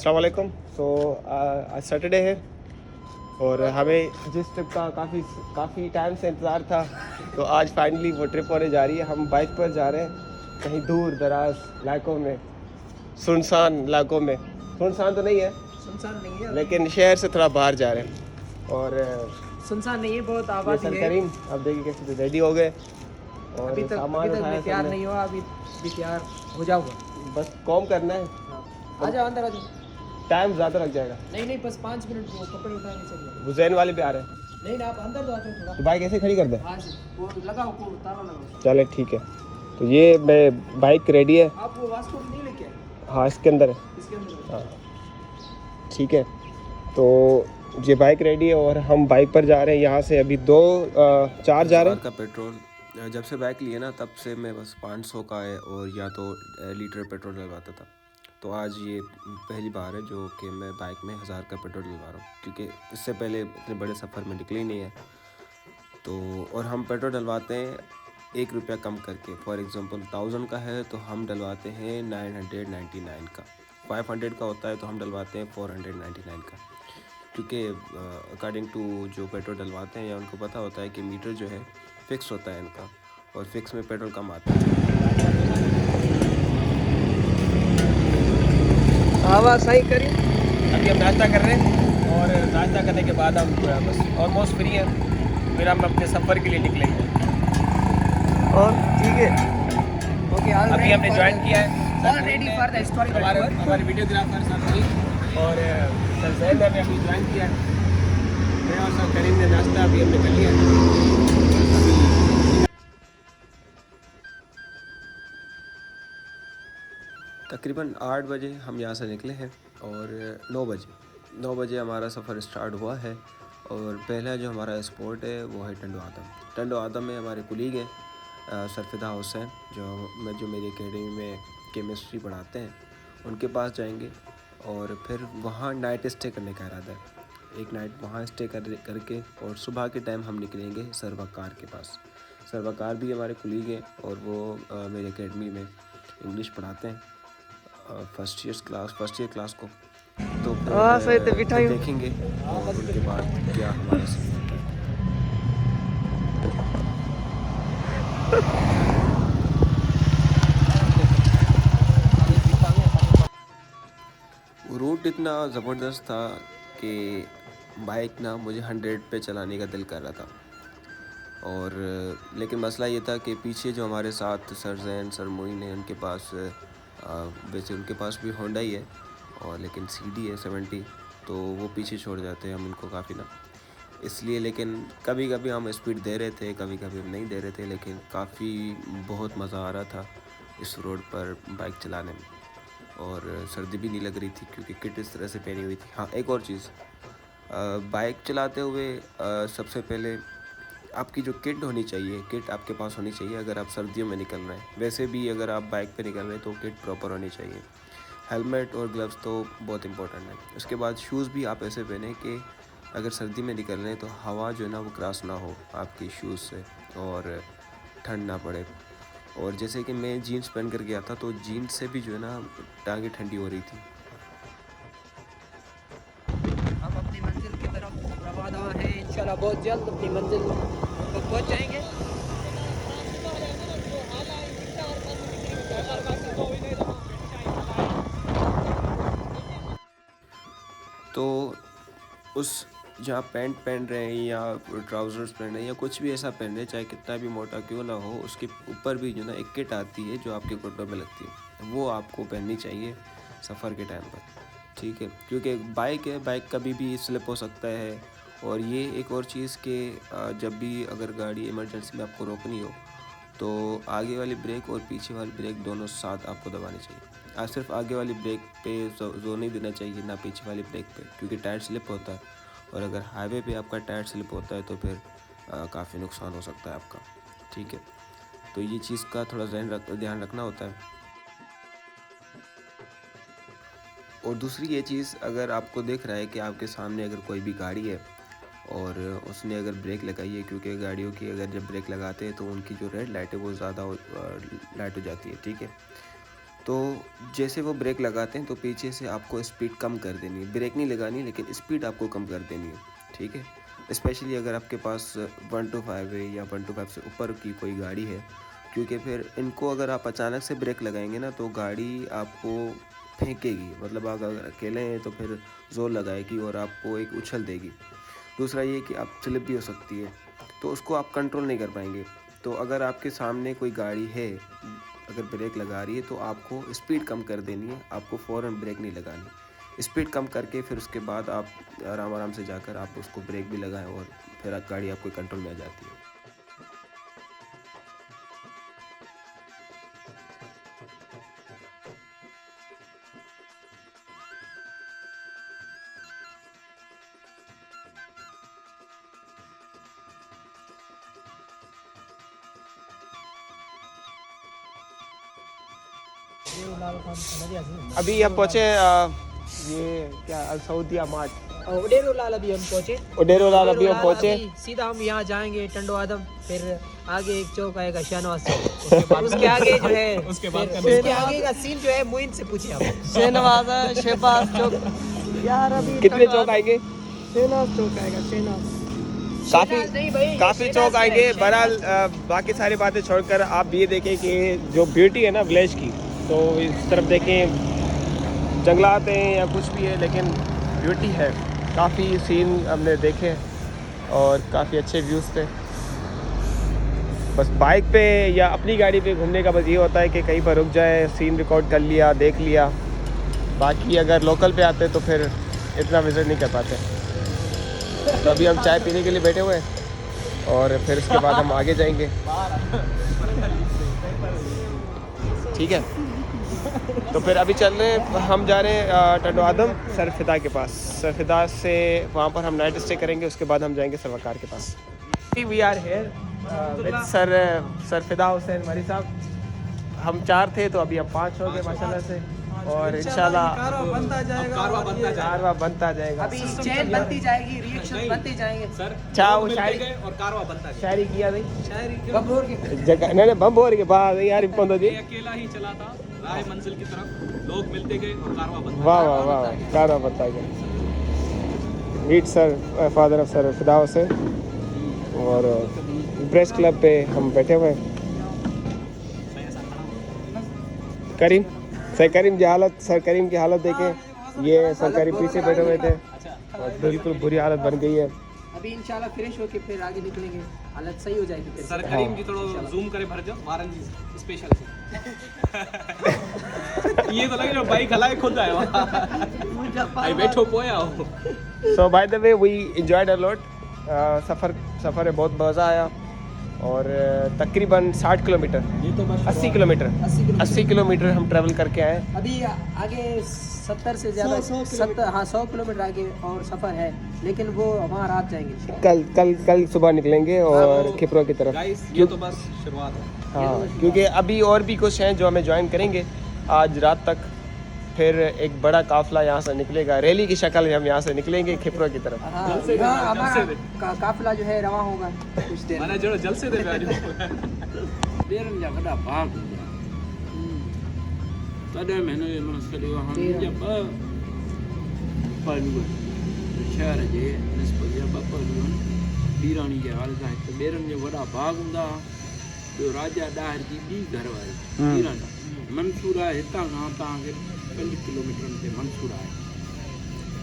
अस्सलाम वालेकुम। आज सैटरडे है और हमें जिस ट्रिप का काफ़ी टाइम से इंतज़ार था, तो आज फाइनली वो ट्रिप होने जा रही है। हम बाइक पर जा रहे हैं कहीं दूर दराज इलाकों में, सुनसान इलाकों में। सुनसान तो नहीं है, सुनसान नहीं है, लेकिन शहर से थोड़ा बाहर जा रहे हैं। और सुनसान नहीं है, बहुत ये आबादी सर है। करीम, अब देखिए कैसे रेडी हो गए अभी और तक सामान उठाया मैं तैयार सबने। नहीं हुआ, अभी तैयार हो जाऊंगा। बस कॉम करना है, हाँ, आ जाओ अंदर आ जाओ। टाइम ज़्यादा लग जाएगा। नहीं बस 5 मिनट, वो कपड़े उठाने चलिए। हुसैन वाले पे आ रहे हैं, नहीं ना, आप अंदर तो आ जाओ थोड़ा। तो बाइक ऐसे खड़ी कर दें। हाँ जी, वो लगाओ, को ताला लगाओ। चले ठीक है। तो ये मैं बाइक रेडी है। आप वो वास्को नहीं लेके आए? हाँ, इसके अंदर है। इसके अंदर हाँ ठीक है। तो ये बाइक रेडी है और हम बाइक पर जा रहे हैं। यहाँ से अभी 4 जा रहे 1000 हैं। का पेट्रोल जब से बाइक लिए ना, तब से मैं बस 500 का है और या तो लीटर पेट्रोल डलवाता था। तो आज ये पहली बार है जो कि मैं बाइक में 1000 का पेट्रोल डलवा रहा हूँ, क्योंकि इससे पहले इतने बड़े सफ़र में निकले ही नहीं है। तो और हम पेट्रोल डलवाते हैं 1 रुपया कम करके। फॉर एग्ज़ाम्पल 1000 का है तो हम डलवाते हैं 999 का। 500 का होता है तो हम डलवाते हैं 499 का, क्योंकि अकॉर्डिंग टू जो पेट्रोल डलवाते हैं या उनको पता होता है कि मीटर जो है फ़िक्स होता है इनका, और फिक्स में पेट्रोल कम आता है। हवा सही करी। अभी हम नाश्ता कर रहे हैं और नाश्ता करने के बाद हम बस ऑलमोस्ट फ्री हैं। फिर हम अपने सफ़र के लिए निकलेंगे। और ठीक है, ओके। अभी हमने ज्वाइन किया है all ready for the historical हमारे वीडियोग्राफर सर वही, और सर जैद ने अभी ज्वाइन किया है। मैं और सर करीम ने नाश्ता अभी हमने कर लिया। तकरीबन 8 बजे हम यहाँ से निकले हैं और 9 बजे हमारा सफ़र स्टार्ट हुआ है। और पहला जो हमारा स्पॉट है वो है टंडो आदम। टंडो आदम में हमारे कुलीग हैं सरफिदा हुसैन, जो मेरी एकेडमी में केमिस्ट्री पढ़ाते हैं, उनके पास जाएंगे और फिर वहाँ नाइट स्टे करने का इरादा है। एक नाइट वहाँ स्टे करके और सुबह के टाइम हम निकलेंगे सरवकार के पास। सरवकार भी हमारे कुलीग हैं और वो मेरी एकेडमी में इंग्लिश पढ़ाते हैं फर्स्ट ईयर क्लास को। तो फिर देखेंगे और उनके बाद क्या हमारा सीन होता है। वो रूट इतना ज़बरदस्त था कि बाइक ना मुझे 100 पे चलाने का दिल कर रहा था। और लेकिन मसला ये था कि पीछे जो हमारे साथ सर जैन सर मोइन है, उनके पास वैसे उनके पास भी होंडा ही है और लेकिन CD है 70, तो वो पीछे छोड़ जाते हैं हम उनको काफ़ी ना, इसलिए। लेकिन कभी कभी हम स्पीड दे रहे थे, कभी कभी हम नहीं दे रहे थे, लेकिन काफ़ी बहुत मज़ा आ रहा था इस रोड पर बाइक चलाने में। और सर्दी भी नहीं लग रही थी क्योंकि किट इस तरह से पहनी हुई थी। हाँ, एक और चीज़, बाइक चलाते हुए सबसे पहले आपकी जो किट होनी चाहिए, किट आपके पास होनी चाहिए अगर आप सर्दियों में निकल रहे हैं। वैसे भी अगर आप बाइक पे निकल रहे हैं तो किट प्रॉपर होनी चाहिए। हेलमेट और ग्लव्स तो बहुत इंपॉर्टेंट है। उसके बाद शूज़ भी आप ऐसे पहने कि अगर सर्दी में निकल रहे हैं तो हवा जो है ना वो क्रॉस ना हो आपकी शूज़ से और ठंड ना पड़े। और जैसे कि मैं जीन्स पहन कर गया था तो जीन्स से भी जो है ना टांगें ठंडी हो रही थी। हम अपनी मंजिल की तरफ रवाना हैं, इंशाल्लाह बहुत जल्द अपनी मंजिल तक पहुंच जाएंगे। तो उस जहाँ पैंट पहन रहे हैं या ट्राउज़र्स पहन रहे हैं या कुछ भी ऐसा पहन रहे हैं, चाहे कितना भी मोटा क्यों ना हो, उसके ऊपर भी जो ना एक किट आती है जो आपके घुटनों में लगती है, वो आपको पहननी चाहिए सफ़र के टाइम पर, ठीक है। क्योंकि बाइक है, बाइक कभी भी स्लिप हो सकता है। और ये एक और चीज़ कि जब भी अगर गाड़ी इमरजेंसी में आपको रोकनी हो तो आगे वाली ब्रेक और पीछे वाली ब्रेक दोनों साथ आपको दबानी चाहिए। आज सिर्फ आगे वाली ब्रेक पे जोर नहीं देना चाहिए, ना पीछे वाली ब्रेक पे, क्योंकि टायर स्लिप होता है। और अगर हाईवे पे आपका टायर स्लिप होता है तो फिर काफ़ी नुकसान हो सकता है आपका, ठीक है। तो ये चीज़ का थोड़ा ध्यान रखना होता है। और दूसरी ये चीज़, अगर आपको दिख रहा है कि आपके सामने अगर कोई भी गाड़ी है और उसने अगर ब्रेक लगाई है, क्योंकि गाड़ियों की अगर जब ब्रेक लगाते हैं तो उनकी जो रेड लाइट है वो ज़्यादा लाइट हो जाती है, ठीक है। तो जैसे वो ब्रेक लगाते हैं तो पीछे से आपको स्पीड कम कर देनी है, ब्रेक नहीं लगानी लेकिन स्पीड आपको कम कर देनी है, ठीक है। स्पेशली अगर आपके पास 125 है या 125 से ऊपर की कोई गाड़ी है, क्योंकि फिर इनको अगर आप अचानक से ब्रेक लगाएंगे ना तो गाड़ी आपको फेंकेगी, मतलब अगर अकेले हैं तो फिर ज़ोर लगाएगी और आपको एक उछल देगी। दूसरा ये कि आप स्लिप भी हो सकती है, तो उसको आप कंट्रोल नहीं कर पाएंगे। तो अगर आपके सामने कोई गाड़ी है, अगर ब्रेक लगा रही है तो आपको स्पीड कम कर देनी है, आपको फ़ौरन ब्रेक नहीं लगानी। स्पीड कम करके फिर उसके बाद आप आराम आराम से जाकर आप उसको ब्रेक भी लगाएं और फिर गाड़ी आपको कंट्रोल में आ जाती है। अभी हम पहुँचे ये क्या अल सऊदिया मार्ट, उडेरो लाल अभी हम पहुँचे। उडेरो लाल अभी हम पहुँचे। अभी सीधा हम यहाँ जाएंगे टंडो आदम, फिर आगे एक चौक आएगा शाहनवाज चौक, उसके आगे जो है उसके आगे का सीन जो है मोइन से पूछिए आप। शहनवाज शहबाज चौक यार, अभी कितने चौक आएंगे? शहनाज चौक आएगा, शहनाज। काफ़ी चौक आएंगे। बहरहाल बाकी सारी बातें छोड़कर आप ये देखें कि जो ब्यूटी है ना विलेज की, तो इस तरफ देखें जंगलात हैं या कुछ भी है, लेकिन ब्यूटी है। काफ़ी सीन हमने देखे और काफ़ी अच्छे व्यूज़ थे। बस बाइक पे या अपनी गाड़ी पे घूमने का बस ये होता है कि कहीं पर रुक जाए, सीन रिकॉर्ड कर लिया, देख लिया। बाकी अगर लोकल पे आते तो फिर इतना विज़िट नहीं कर पाते। तो अभी हम चाय पीने के लिए बैठे हुए हैं और फिर उसके बाद हम आगे जाएंगे, ठीक है। तो फिर अभी चल रहे हैं, हम जा रहे हैं टंडो आदम सरफिदा के पास। सरफिदा से वहाँ पर हम नाइट स्टे करेंगे, उसके बाद हम जाएंगे सरवकार के पास। We are here with Sarfida Hussain Mari साहब। हम 4 थे तो अभी हम 5 हो गए माशाल्लाह से, और इंशाल्लाह कारवा बनता जाएगा। अभी चैन बनती जाएगी, रिएक्शन बनते जाएंगे सर। चाहो शायरी और कारवा बनता है। शायरी किया नहीं शायरी बबूर के जगह नहीं बम बोर के बाद यार पंदो जी अकेला ही चला था राह मंजिल की तरफ, लोग मिलते गए और कारवा बनता वाह वाह वाह कारवा बनता गया। Meet sir father of sir Fida Husain, और प्रेस क्लब पे हम बैठे हुए हैं। करीम सर करीम की हालत, सर करीम की हालत देखें, ये सर करीम पीछे बैठे हुए थे और बिल्कुल बुरी हालत बन गई है। अभी इंशाल्लाह फ्रेश होके फिर आगे निकलेंगे, हालत सही हो जाएगी फिर। सर करीम जी थोड़ा जूम करे भर जाओ वारन जी स्पेशल से ये तो लगे जो बाइक हलाए खुद आए वहां आई बैठो पोया हो। So by the way we enjoyed a lot. सफ़र में बहुत मज़ा आया और तकरीबन 60 किलोमीटर 80 किलोमीटर हम ट्रैवल करके आए। अभी आगे 70 से ज़्यादा 100 किलोमीटर आगे और सफ़र है, लेकिन वो वहाँ रात जाएंगे। कल सुबह निकलेंगे और खिपरो की तरफ। गाइस ये तो बस शुरुआत है। हाँ, क्योंकि अभी और भी कुछ हैं जो हमें ज्वाइन करेंगे आज रात तक। फिर एक बड़ा काफिला यहाँ से निकलेगा, रैली की शक्ल में हम यहाँ से निकलेंगे खिपरो की तरफ। हमारा काफिला जो है रवा होगा कुछ देर। मैंने जो जल से दे बैठो बेरन जा वॾा भाग तॾहिं महिनो इहो माना सॼो हाणे मुंहिंजा 2 पहलू शहर जे निस्बत जा 2 पहलू आहिनि। ॿीराणी जे हाल सां हिकु ॿेरनि जो वॾा बाग हूंदा, ॿियो राजा ॾाहिर जी ॿी घरवारी ॿीराणी। मंसूर आहे हितां खां तव्हांखे 5 किलोमीटर ते मंसूर आहे।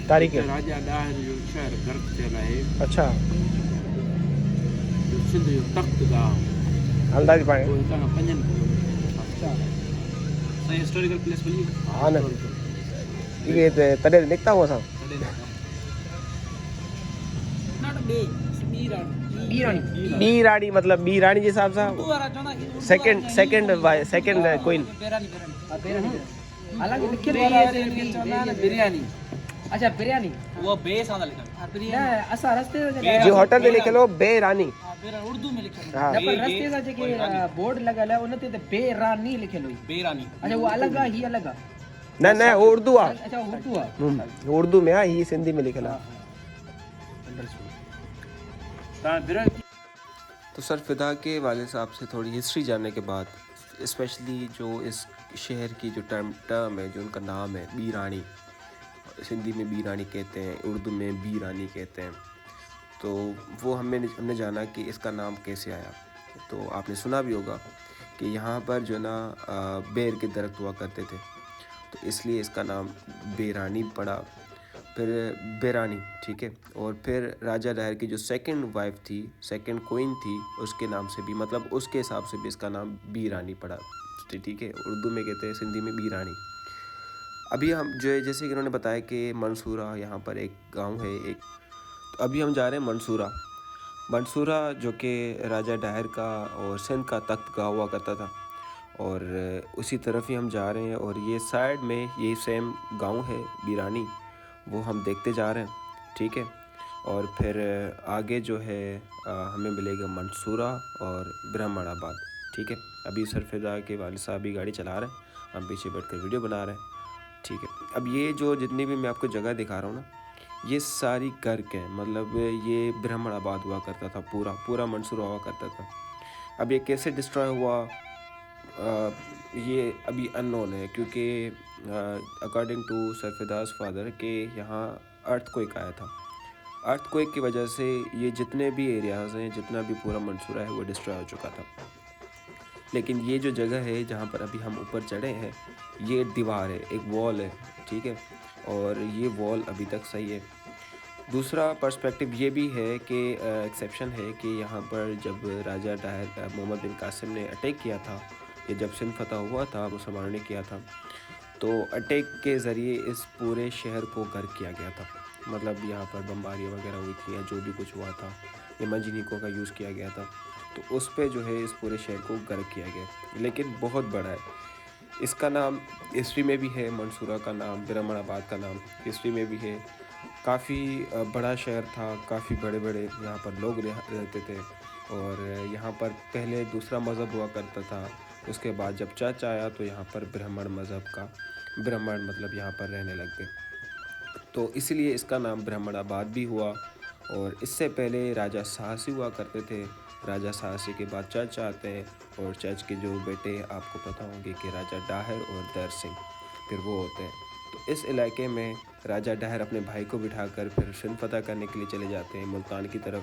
तारीख़ राजा ॾाहिर जो शहर गर्क थियल आहे। अच्छा सिंध जो तख़्त गांव अंदाज़ पाए। पोइ हितां खां 5 किलोमीटर। सही हिस्टोरिकल प्लेस बनी हाँ न ये तॾहिं निकिता हुआ असां। ॿी राणी मतलब ॿी राणी जे हिसाब सां सेकंड क्वीन। हालांकि लिखियल है बिरयानी। अच्छा बिरयानी वो बे सादा लिखा न असां रस्ते जो जगह जो होटल में लिखियल हो बे रानी। उर्दू में लिखा हाँ न पर रस्ते जा जेके बोर्ड लॻल आहे उन ते त बेरानी लिखियल हुई। बेरानी। अच्छा वो अलग आहे, ही अलग आहे। न वो उर्दू आहे। अच्छा उर्दू आहे। उर्दू में आहे, ही सिंधी में लिखियल आहे। तो सर फिदा के वाले साहब से थोड़ी हिस्ट्री जानने के बाद स्पेशली जो इस शहर की जो टर्म है, जो उनका नाम है बीरानी, सिंधी में बीरानी कहते हैं, उर्दू में बीरानी कहते हैं। तो वो हमने जाना कि इसका नाम कैसे आया। तो आपने सुना भी होगा कि यहाँ पर जो ना बेर के दरख्त हुआ करते थे, तो इसलिए इसका नाम बेरानी पड़ा, फिर बेरानी, ठीक है। और फिर राजा डायर की जो सेकंड वाइफ थी, सेकंड क्वीन थी, उसके नाम से भी, मतलब उसके हिसाब से भी इसका नाम बीरानी पड़ा, ठीक है। उर्दू में कहते हैं, सिंधी में बीरानी। अभी हम जो है, जैसे कि उन्होंने बताया कि मंसूरा यहाँ पर एक गांव है एक, तो अभी हम जा रहे हैं मंसूरा जो कि राजा डायर का और सिंध का तख्त गाँव हुआ करता था, और उसी तरफ ही हम जा रहे हैं। और ये साइड में ये सेम गांव है बीरानी, वो हम देखते जा रहे हैं, ठीक है। और फिर आगे जो है हमें मिलेगा मंसूरा और ब्राह्मणाबाद, ठीक है। अभी सरफेदा के वालिद साहब भी गाड़ी चला रहे हैं, हम पीछे बैठकर वीडियो बना रहे हैं, ठीक है। अब ये जो जितनी भी मैं आपको जगह दिखा रहा हूँ ना, ये सारी गर्क हैं, मतलब ये ब्राह्मणाबाद हुआ करता था, पूरा मंसूरा हुआ करता था। अब ये कैसे डिस्ट्रॉय हुआ ये अभी अननोन है, क्योंकि अकॉर्डिंग टू सरफेदास फादर के यहाँ अर्थक्वेक आया था। अर्थक्वेक की वजह से ये जितने भी एरियाज़ हैं, जितना भी पूरा मंसूरा है, वो डिस्ट्रॉय हो चुका था। लेकिन ये जो जगह है जहाँ पर अभी हम ऊपर चढ़े हैं, ये दीवार है, एक वॉल है, ठीक है। और ये वॉल अभी तक सही है। दूसरा पर्सपेक्टिव ये भी है कि एक्सेप्शन है कि यहाँ पर जब राजा डायर मोहम्मद बिन कासिम ने अटैक किया था, ये जब सिंध फतह हुआ था, मुसलमानों ने किया था, तो अटैक के ज़रिए इस पूरे शहर को गर्क किया गया था। मतलब यहाँ पर बमबारियाँ वगैरह हुई थी, या जो भी कुछ हुआ था, ये मंजनीकों का यूज़ किया गया था, तो उस पे जो है इस पूरे शहर को गर्क किया गया। लेकिन बहुत बड़ा है, इसका नाम हिस्ट्री में भी है, मंसूरा का नाम, ब्राह्मणाबाद का नाम हिस्ट्री में भी है। काफ़ी बड़ा शहर था, काफ़ी बड़े बड़े यहाँ पर लोग रहते थे, और यहाँ पर पहले दूसरा मज़हब हुआ करता था। उसके बाद जब चर्च आया तो यहाँ पर ब्राह्मण मतलब यहाँ पर रहने लग गए, तो इसलिए इसका नाम ब्राह्मणाबाद भी हुआ। और इससे पहले राजा साहसी हुआ करते थे, राजा साहसी के बाद चर्च आते हैं, और चर्च के जो बेटे आपको पता होंगे कि राजा डाहर और दर सिंह, फिर वो होते हैं। तो इस इलाके में राजा डाहर अपने भाई को बिठाकर फिर सिंध फतह करने के लिए चले जाते हैं मुल्तान की तरफ,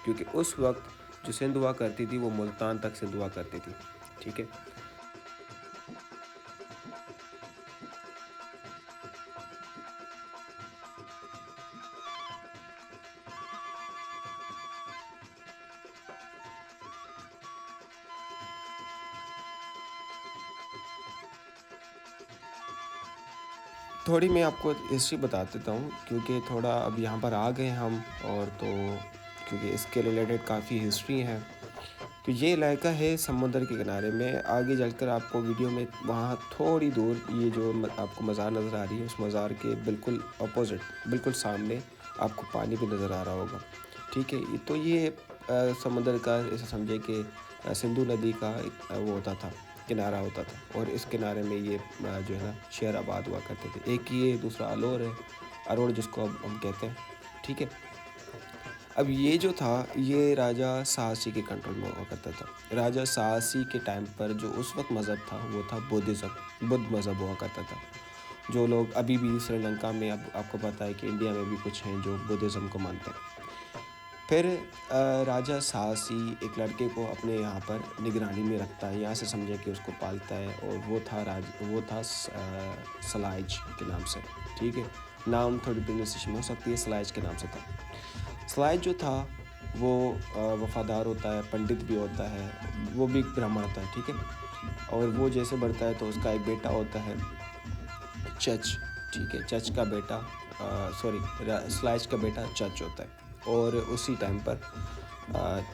क्योंकि उस वक्त जो सिंध हुआ करती थी वो मुल्तान तक सिंध हुआ करती थी, ठीक है। थोड़ी मैं आपको हिस्ट्री बता देता हूँ, क्योंकि थोड़ा अब यहाँ पर आ गए हम, और तो क्योंकि इसके रिलेटेड काफ़ी हिस्ट्री है। तो ये इलाका है समुद्र के किनारे में। आगे चलकर आपको वीडियो में वहाँ थोड़ी दूर ये जो आपको मज़ार नज़र आ रही है, उस मज़ार के बिल्कुल अपोजिट, बिल्कुल सामने आपको पानी भी नज़र आ रहा होगा, ठीक है। तो ये समुद्र का ऐसा समझे कि सिंधु नदी का वो होता था, किनारा होता था, और इस किनारे में ये जो है ना शहर आबाद हुआ करते थे। एक ये, दूसरा अलोर है, अरोड़ जिसको अब हम कहते हैं, ठीक है। अब ये जो था ये राजा साहसी के कंट्रोल में हुआ करता था। राजा साहसी के टाइम पर जो उस वक्त मज़हब था वो था बुद्धिज़्म, बुद्ध मज़हब हुआ करता था। जो लोग अभी भी श्रीलंका में, अब आपको पता है कि इंडिया में भी कुछ हैं जो बुद्धिज़्म को मानते हैं। फिर राजा साहसी एक लड़के को अपने यहाँ पर निगरानी में रखता है, यहाँ से समझे कि उसको पालता है, और वो था सलाइज के नाम से, ठीक है। नाम थोड़ी प्रोनाउंसिएशन हो सकती है, सलाइज के नाम से था। सलाइज जो था वो वफ़ादार होता है, पंडित भी होता है, वो भी ब्राह्मण होता है, ठीक है। और वो जैसे बढ़ता है तो उसका एक बेटा होता है चच, ठीक है। चच का बेटा सलाइज का बेटा चच होता है। और उसी टाइम पर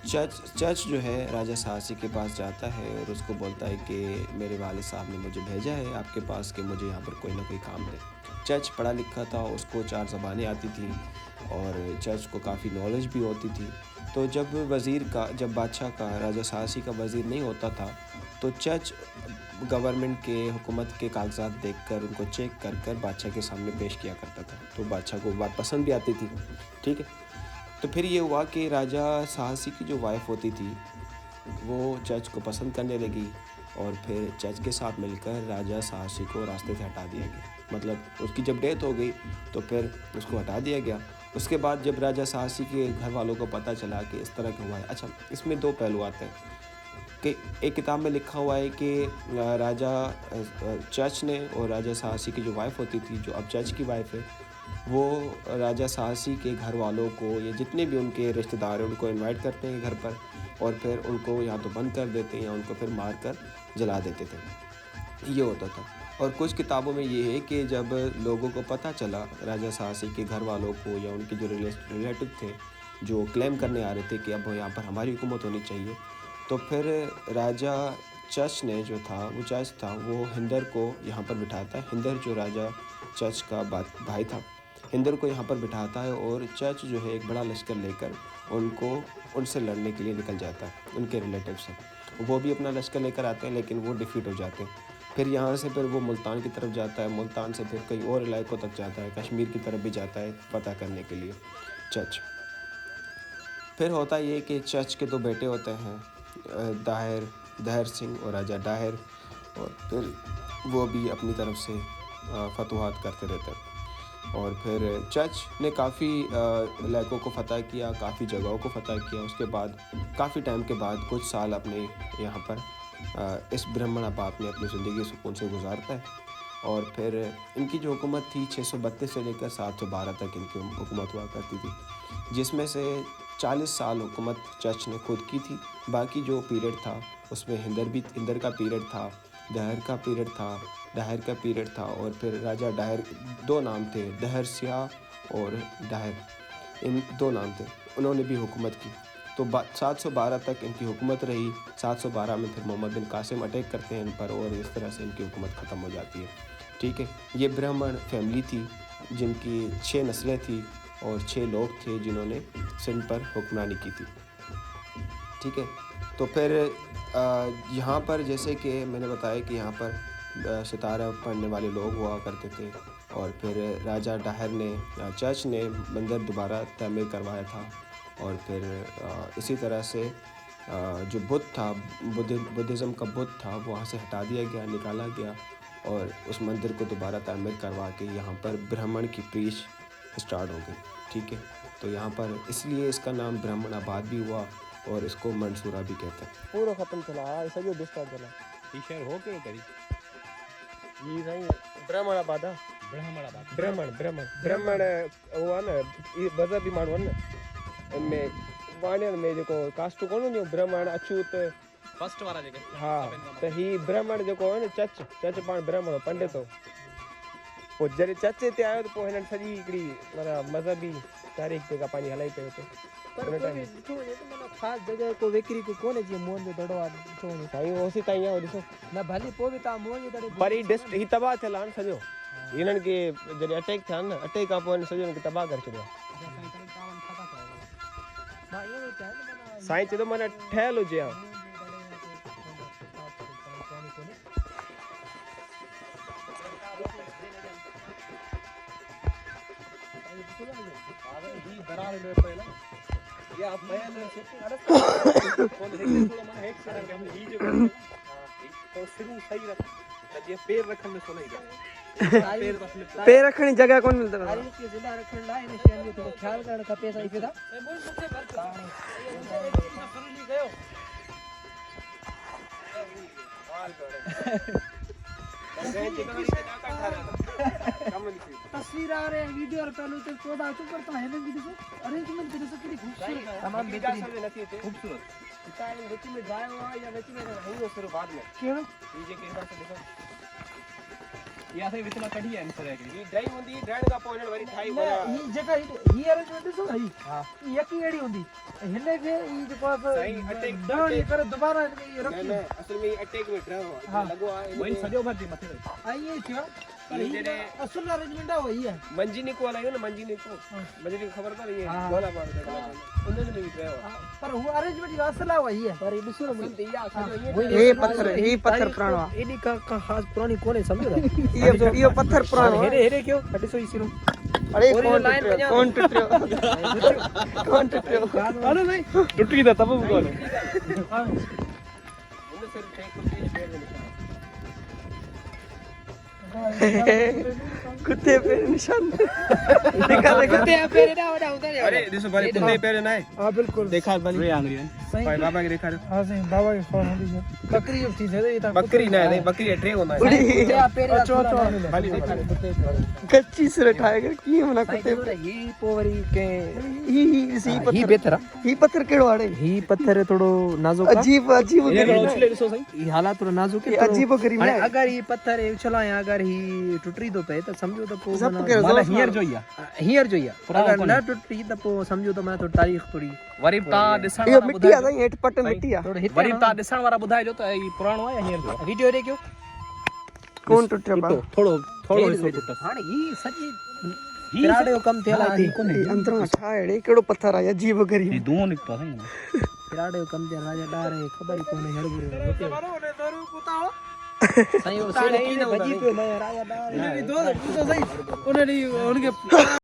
चच जो है राजा साहसी के पास जाता है और उसको बोलता है कि मेरे वालिद साहब ने मुझे भेजा है आपके पास कि मुझे यहाँ पर कोई ना कोई काम दे। चच पढ़ा लिखा था, उसको 4 ज़बानें आती थी, और चच को काफ़ी नॉलेज भी होती थी। तो जब बादशाह का, राजा साहसी का वज़ीर नहीं होता था, तो चच गवर्नमेंट के, हुकूमत के कागजात देखकर उनको चेक कर बादशाह के सामने पेश किया करता था। तो बादशाह को बात पसंद भी आती थी, ठीक है। तो फिर ये हुआ कि राजा साहसी की जो वाइफ होती थी वो चच को पसंद करने लगी, और फिर चच के साथ मिलकर राजा साहसी को रास्ते से हटा दिया गया। मतलब उसकी जब डेथ हो गई तो फिर उसको हटा दिया गया। उसके बाद जब राजा साहसी के घर वालों को पता चला कि इस तरह का हुआ है। अच्छा, इसमें दो पहलू आते हैं कि एक किताब में लिखा हुआ है कि राजा चच ने और राजा साहसी की जो वाइफ होती थी, जो अब चच की वाइफ है, वो राजा साहसी के घर वालों को, ये जितने भी उनके रिश्तेदार हैं, उनको इनवाइट करते हैं घर पर और फिर उनको या तो बंद कर देते हैं या उनको फिर मार कर जला देते थे। ये होता था। और कुछ किताबों में ये है कि जब लोगों को पता चला, राजा साहसी के घर वालों को या उनके जो रिलेटिव थे जो क्लेम करने आ रहे थे कि अब यहाँ पर हमारी हुकूमत होनी चाहिए, तो फिर राजा चच ने जो था, वो चच था, वो हिंदर को यहाँ पर बिठाता है। हिंदर जो राजा चच का भाई था, हिंदर को यहाँ पर बिठाता है और चच जो है एक बड़ा लश्कर लेकर उनसे लड़ने के लिए निकल जाता है, उनके रिलेटिव से। वो भी अपना लश्कर लेकर आते हैं लेकिन वो डिफीट हो जाते हैं। फिर यहाँ से फिर वो मुल्तान की तरफ जाता है, मुल्तान से फिर कई और इलाकों तक जाता है, कश्मीर की तरफ भी जाता है पता करने के लिए चच। फिर होता ये कि चच के दो बेटे होते हैं, दहर सिंह और राजा डाहिर, और फिर वो भी अपनी तरफ से फतवाहत करते रहते हैं। और फिर चच ने काफ़ी इलाकों को फ़तह किया, काफ़ी जगहों को फ़तह किया। उसके बाद काफ़ी टाइम के बाद कुछ साल अपने यहाँ पर इस ब्राह्मण आबाद में अपनी ज़िंदगी सुकून से गुजारता है। और फिर इनकी जो हुकूमत थी 632 से लेकर 712 तक इनकी हुकूमत हुआ करती थी, जिसमें से 40 साल हुकूमत चच ने खुद की थी। बाकी जो पीरियड था उसमें हिंदर का पीरियड था, दहर का पीरियड था, डाहिर का पीरियड था। और फिर राजा डाहिर, दो नाम थे, दहर सियाह और डाहिर, इन दो नाम थे, उन्होंने भी हुकूमत की। तो 712 तक इनकी हुकूमत रही। 712 में फिर मोहम्मद बिन कासिम अटैक करते हैं इन पर और इस तरह से इनकी हुकूमत ख़त्म हो जाती है। ठीक है, ये ब्राह्मण फैमिली थी जिनकी 6 नस्लें थी और 6 लोग थे जिन्होंने सिंध पर हुक्मरानी की थी। ठीक है, तो फिर यहाँ पर जैसे कि मैंने बताया कि यहाँ पर सितारा पढ़ने वाले लोग हुआ करते थे। और फिर राजा डाहिर ने, चच ने मंदिर दोबारा तमीर करवाया था। और फिर इसी तरह से जो बुत था, बुद्धिज़्म का बुत था, वहाँ से हटा दिया गया, निकाला गया और उस मंदिर को दोबारा तामीर करवा के यहाँ पर ब्राह्मण की प्रीच स्टार्ट हो गई। ठीक है, तो यहाँ पर इसलिए इसका नाम ब्राह्मण आबाद भी हुआ और इसको मंसूरा भी कहते हैं। पूरा ख़त्म चला, ऐसा जो डिस्टर्ब चला ये शहर हो के करी ये नहीं ब्राह्मण आबाद है। ब्राह्मण हुआ ना, ये मज़हबी माण्हू आहिनि न, इनमें वाणियुनि में जेको कास्ट कोन हूंदियूं, ब्राह्मण, अछूत, फर्स्ट वाला जेके हा, त ही ब्राह्मण जेको आहे न, चच पाण ब्राह्मण पंडित हो। पोइ जॾहिं चच हिते आयो त पोइ हिननि सॼी हिकिड़ी माना मज़हबी तारीख़ जेका पंहिंजी हलाई पई हुते। पर कोई भी ॾिठो वञे त माना ख़ासि जॻह को विकिरी को कोन्हे जीअं मुंहं जो दड़ो आहे ॾिठो वञे साईं ओसी ताईं आहे, ॾिसो न भली पोइ बि तव्हां मुंहं जे दड़े पर ही तबाह थियल आहे न सॼो। हिननि खे जॾहिं अटैक थिया न, अटैक खां पोइ हिन सॼो हिनखे तबाह करे छॾियो आहे। मां इहो थो चाहियां न माना साईं चए थो माना ठहियल हुजे हा। पैर रखण जी जगह कोन मिलंदव। तारीख़ खे ज़िंदा रखण लाइ हिन शयुनि जो थोरो ख़्यालु करणु खपे। साईं फ़िदा तस्वीर आ रहे हैं, वीडियो और पहलू से 14 चुप करता है हिननि जी ॾिसो अरेंजमेंट ॾिसो केॾी ख़ूबसूरत, तमामु बेहतरीन खूबसूरत विच में गायो आहे या विच में हई सिर्फ बाद में कहिड़ो ये जेके हिन पासे ॾिसो, ये असां विच में कढी आहे सर हिकिड़ी ही ड्राई हूंदी, ड्राइण खां पोइ हिननि वरी ठाही न ही जेका ही अरेंजमेंट ॾिसो न, ही यकी अहिड़ी हूंदी हिन खे ही जेको आहे डहणी करे दोबारा हिनखे रखी न असल में अटैक में ड्राइव लॻो आहे। वही सॼो घर जी मथे ऐं ईअं थियो पर ही असुल अरेंजमेंट आहे वही आहे। मंजीनी को हलायो न, मंजीनी को ख़बर अथव ये गोला बार उन्हनि में भी ड्राइव आहे, पर हू अरेंजमेंट जो असुल आहे वही आहे। पर ॾिसो न सिंध इहा सॼो ही पत्थर पुराणो आहे। एॾी का ख़ासि पुराणी कोन्हे, सम्झो था। इहो पत्थर पुराणो आहे। हेॾे हेॾे कयो ॾिसो ही सिरो अरे कोन टुटियो टुट गई था तब कोन हुन सिर्फ टेक कुत्ते पे निशान कुत्ते पैर ना उधर अरे दिसो भाई कुत्ते पैर ना है हाँ बिल्कुल देखा भाई रे आंगरी सही भाई बाबा के देखा हाँ सही बाबा के फोन होती है बकरी जो चीज है ये तो बकरी ना नहीं बकरी ट्रे होना है भाई देखा कच्ची से रठाएगा की मना कुत्ते ही पोवरी के ही बेतरा ही पत्थर केड़ो आड़े ही पत्थर है थोड़ो नाजुक अजीब अजीब उछले ॾिसो सही ये हालात थोड़ा नाजुक है अजीब गरीब हाणे है अगर ये पत्थर है उछला या अगर ही टुटरी तो पे तो समझो तो पो सब के माला हींअर जो ई हींअर जो या अगर न टुटी तो पो समझो तो मैं तो तारीख थोड़ी वरी ता ॾिसण ये वारा मिट्टी आ ॿुधाइजो गई हेठ पट मिट्टी आ थोड़ो हिते वरी ता ॾिसण वारा ॿुधाइजो त ई पुराणो आहे या हींअर जो आहे? वीडियो रे क्यों कौन टूट रहा टुटो, थोड़ो थोड़ो हिस्सो टुटो हाणे ही सजी पिराड़े जो कम थियल आहे अंदर अठा एड़े केड़ो पत्थर आ अजीब गरीब ही धुओं निकतो है ना पिराड़े जो कम थियल राजा डारे खबर ही कोने हड़बुरे सही वो सही भजी पे मैं राजा डारे दो सही उन्हें उनके